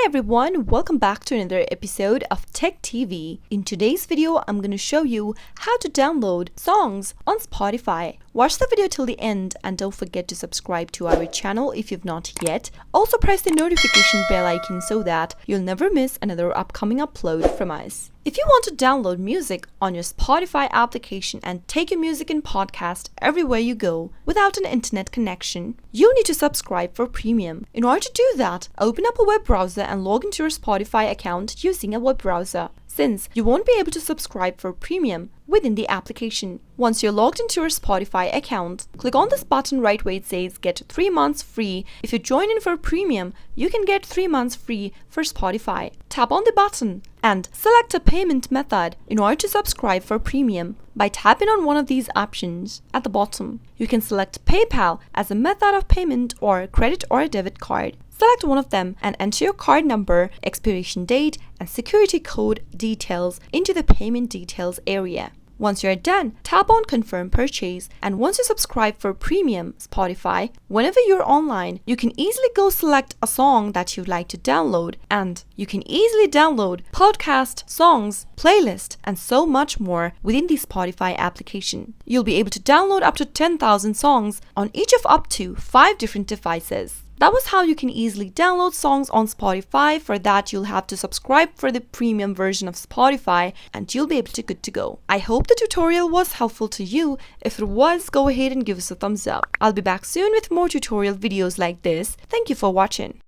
Hi everyone, welcome back to another episode of Tech TV. In today's video, I'm going to show you how to download songs on Spotify. Watch the video till the end and don't forget to subscribe to our channel if you've not yet. Also press the notification bell icon so that you'll never miss another upcoming upload from us. If you want to download music on your Spotify application and take your music and podcast everywhere you go without an internet connection, you need to subscribe for premium. In order to do that, open up a web browser and log into your Spotify account using a web browser, since you won't be able to subscribe for premium within the application. Once you're logged into your Spotify account, click on this button right where it says get 3 months free. If you join in for premium, you can get 3 months free for Spotify. Tap on the button and select a payment method in order to subscribe for premium. By tapping on one of these options at the bottom, you can select PayPal as a method of payment or a credit or a debit card. Select one of them and enter your card number, expiration date, and security code details into the payment details area. Once you're done, tap on Confirm Purchase, and once you subscribe for premium Spotify, whenever you're online, you can easily go select a song that you'd like to download, and you can easily download podcast, songs, playlist, and so much more within the Spotify application. You'll be able to download up to 10,000 songs on each of up to 5 different devices. That was how you can easily download songs on Spotify. For that, you'll have to subscribe for the premium version of Spotify and you'll be able to good to go. I hope the tutorial was helpful to you. If it was, go ahead and give us a thumbs up. I'll be back soon with more tutorial videos like this. Thank you for watching.